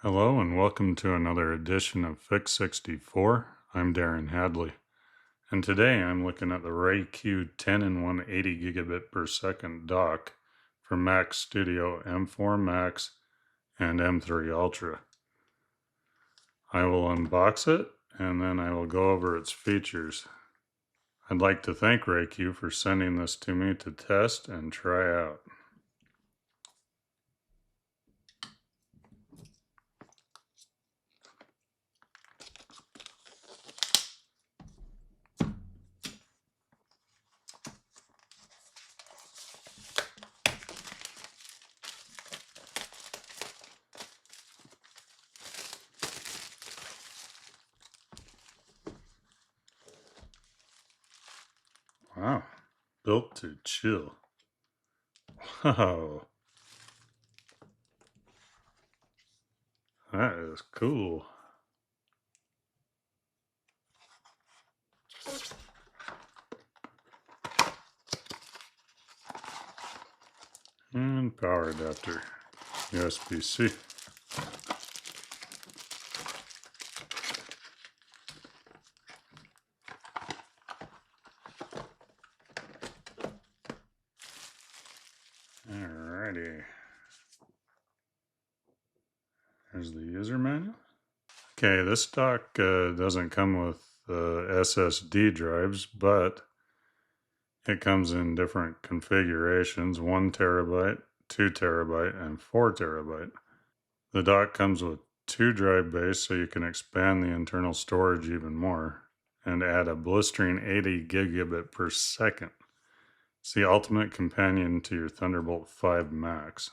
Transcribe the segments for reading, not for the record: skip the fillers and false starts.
Hello and welcome to another edition of Fix 64. I'm Darren Hadley, and today I'm looking at the RayCue 10 in 180 gigabit per second dock for Mac Studio M4 Max and M3 Ultra. I will unbox it and then I will go over its features. I'd like to thank RayCue for sending this to me to test and try out. Wow, built to chill. Wow, that is cool. And power adapter, USB-C. Alrighty. There's the user manual. Okay, this dock doesn't come with SSD drives, but it comes in different configurations, 1 terabyte, 2 terabyte, and 4 terabyte. The dock comes with 2 drive bays, so you can expand the internal storage even more and add a blistering 80 gigabit per second. It's the ultimate companion to your Thunderbolt 5 Max.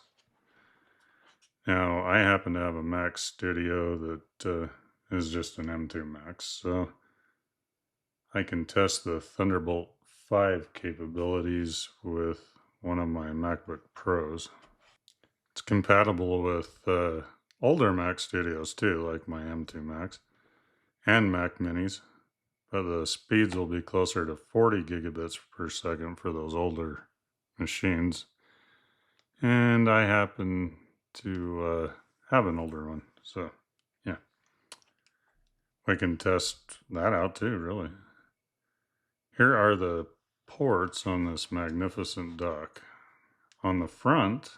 Now, I happen to have a Mac Studio that is just an M2 Max, so I can test the Thunderbolt 5 capabilities with one of my MacBook Pros. It's compatible with older Mac Studios too, like my M2 Max and Mac Minis, but the speeds will be closer to 40 gigabits per second for those older machines. And I happen to have an older one, so yeah, we can test that out too, really. Here are the ports on this magnificent dock. On the front,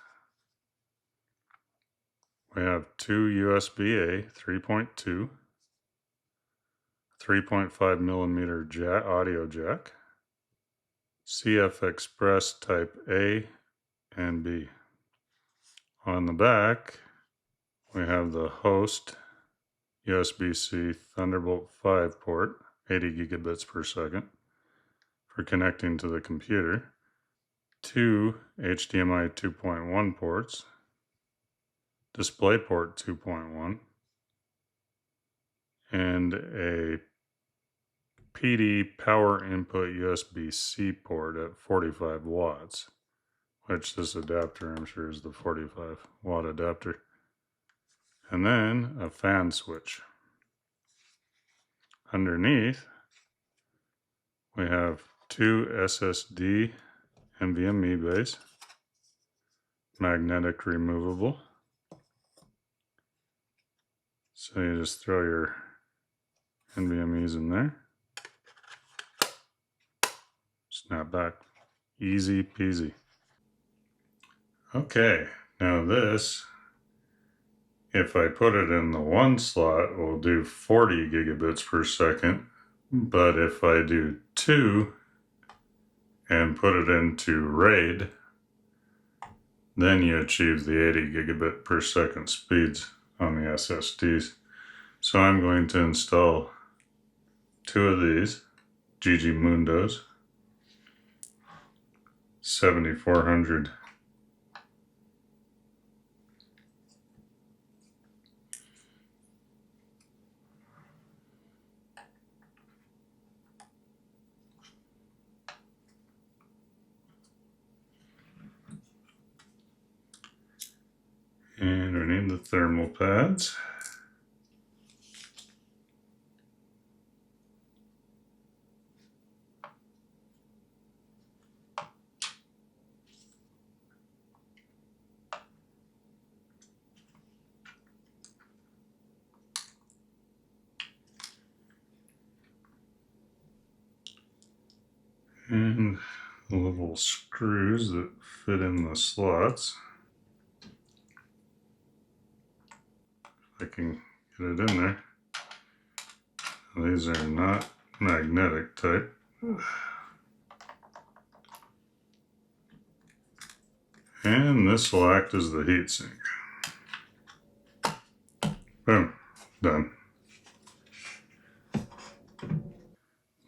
we have 2 USB-A 3.2, 3.5 millimeter audio jack, CF Express Type A and B. On the back, we have the host USB-C Thunderbolt 5 port, 80 gigabits per second, for connecting to the computer, 2 HDMI 2.1 ports, DisplayPort 2.1, and a PD power input USB-C port at 45 watts, which this adapter I'm sure is the 45 watt adapter. And then a fan switch. Underneath, we have 2 SSD NVMe bays, magnetic removable. So you just throw your NVMe's in there. Snap back. Easy peasy. Okay, now this, if I put it in the one slot, will do 40 gigabits per second. But if I do 2 and put it into RAID, then you achieve the 80 gigabit per second speeds on the SSDs. So I'm going to install 2 of these GG Mundos 7400. And we need the thermal pads. And the little screws that fit in the slots. If I can get it in there. These are not magnetic type. And this will act as the heatsink. Boom, done.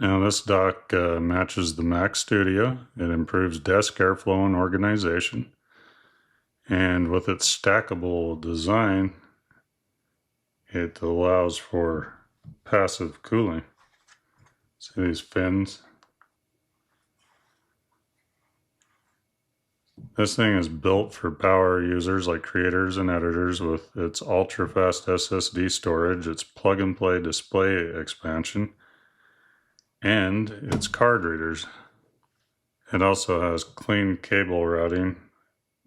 Now this dock matches the Mac Studio. It improves desk airflow and organization. And with its stackable design, it allows for passive cooling. See these fins? This thing is built for power users like creators and editors with its ultra-fast SSD storage, its plug-and-play display expansion, and its card readers. It also has clean cable routing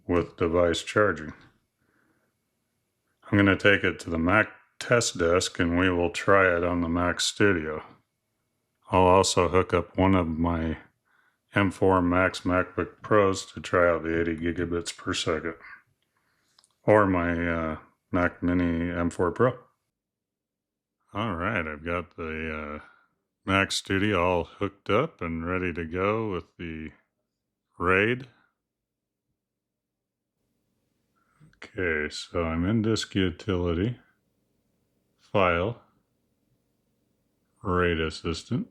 with device charging. I'm going to take it to the Mac test desk and we will try it on the Mac Studio. I'll also hook up one of my M4 Max MacBook Pros to try out the 80 gigabits per second, or my Mac Mini M4 Pro. All right, I've got the Mac Studio all hooked up and ready to go with the Raid. Okay, so I'm in Disk Utility, File, Raid Assistant.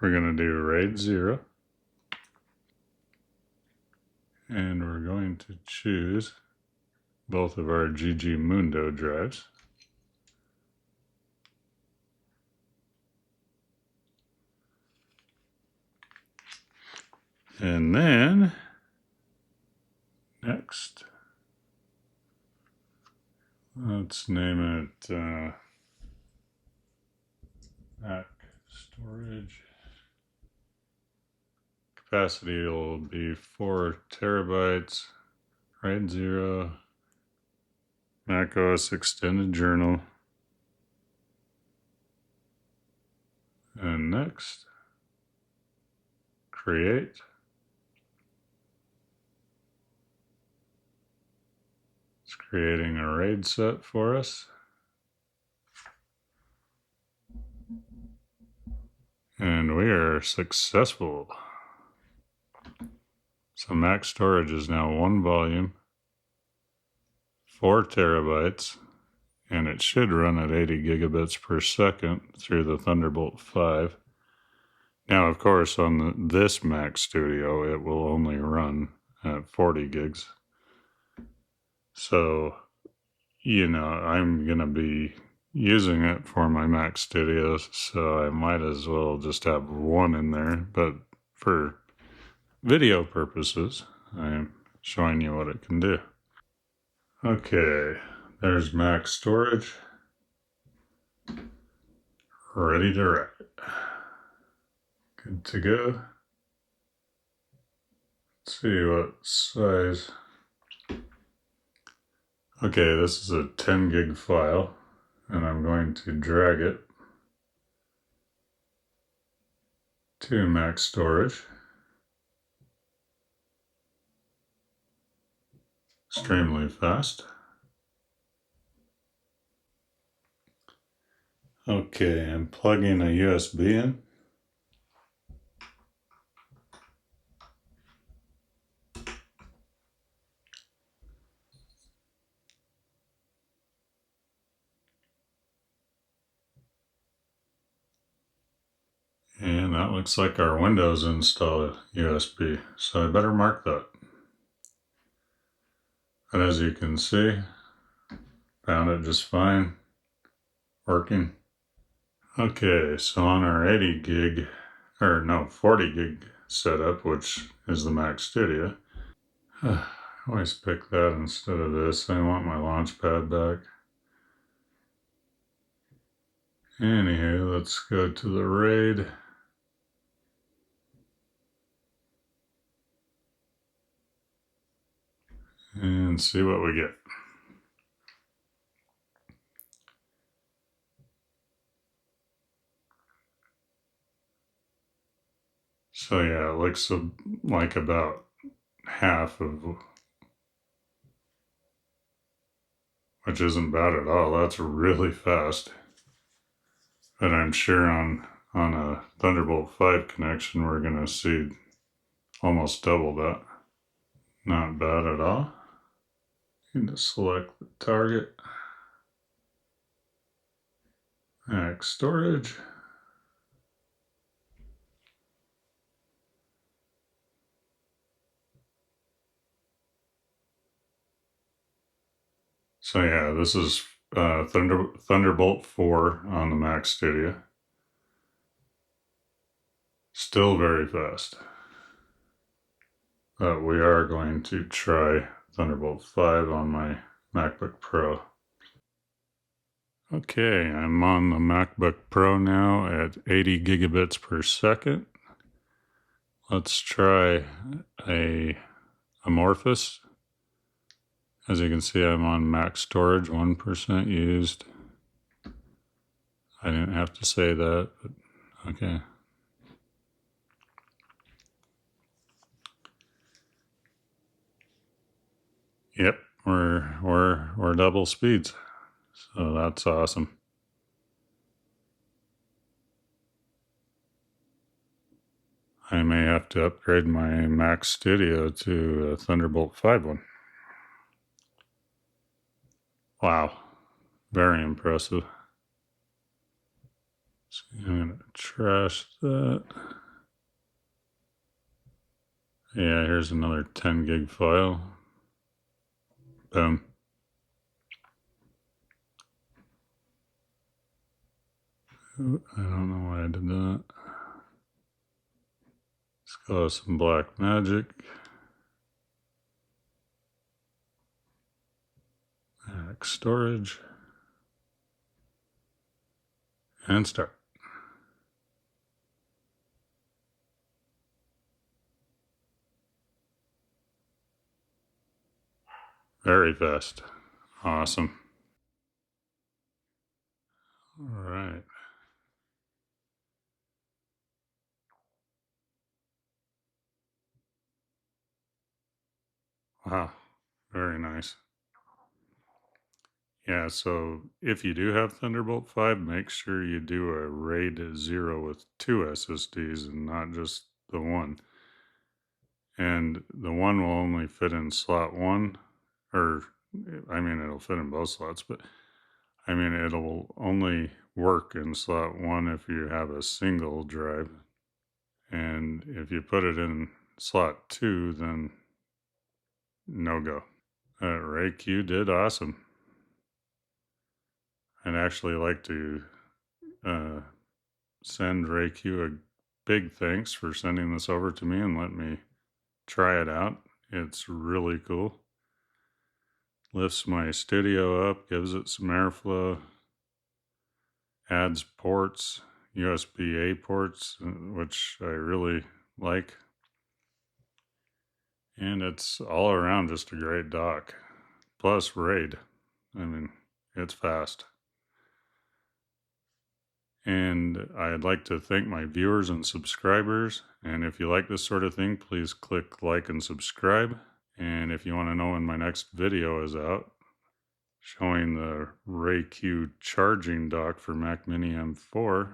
We're going to do RAID 0. And we're going to choose both of our GG Mundo drives. And then, next, let's name it Mac Storage. Capacity will be 4 terabytes. RAID 0. Mac OS Extended Journal. And next, create. It's creating a RAID set for us. And we are successful. So Mac storage is now 1 volume, 4 terabytes, and it should run at 80 gigabits per second through the Thunderbolt 5. Now, of course, on this Mac Studio, it will only run at 40 gigs. So, you know, I'm going to be using it for my Mac Studio, so I might as well just have one in there. But for video purposes, I'm showing you what it can do. Okay, there's Mac storage. Ready to write. Good to go. Let's see what size. Okay, this is a 10 gig file, and I'm going to drag it to Mac storage. Extremely fast. Okay, I'm plugging a USB in. And that looks like our Windows install USB, so I better mark that. And as you can see, found it just fine, working. Okay, so on our 80 gig, or no, 40 gig setup, which is the Mac Studio, I always pick that instead of this. I want my launch pad back. Anywho, let's go to the RAID. And see what we get. So yeah, it looks like about half of, which isn't bad at all. That's really fast. But I'm sure on a Thunderbolt 5 connection, we're going to see almost double that. Not bad at all. Need to select the target. Max storage. So yeah, this is Thunderbolt 4 on the Mac Studio. Still very fast. But we are going to try Thunderbolt 5 on my MacBook Pro. Okay, I'm on the MacBook Pro now at 80 gigabits per second. Let's try a Amorphous. As you can see, I'm on max storage, 1% used. I didn't have to say that, but okay. Yep, we're double speeds. So that's awesome. I may have to upgrade my Mac Studio to a Thunderbolt 5 one. Wow, very impressive. So I'm going to trash that. Yeah, here's another 10 gig file. Boom. Ooh, I don't know why I did that. Let's go with some black magic. Mac storage. And start. Very fast. Awesome. All right. Wow. Very nice. Yeah, so if you do have Thunderbolt 5, make sure you do a RAID 0 with 2 SSDs and not just the one. And the one will only fit in slot 1, or I mean, it'll fit in both slots, but I mean, it'll only work in slot 1 if you have a single drive. And if you put it in slot 2, then no go. RayCue did awesome. I'd actually like to send RayCue a big thanks for sending this over to me and let me try it out. It's really cool. Lifts my studio up, gives it some airflow, adds ports, USB-A ports, which I really like. And it's all around just a great dock. Plus RAID. I mean, it's fast. And I'd like to thank my viewers and subscribers. And if you like this sort of thing, please click like and subscribe. And if you want to know when my next video is out, showing the RayCue charging dock for Mac Mini M4,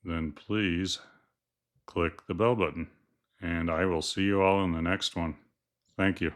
then please click the bell button. And I will see you all in the next one. Thank you.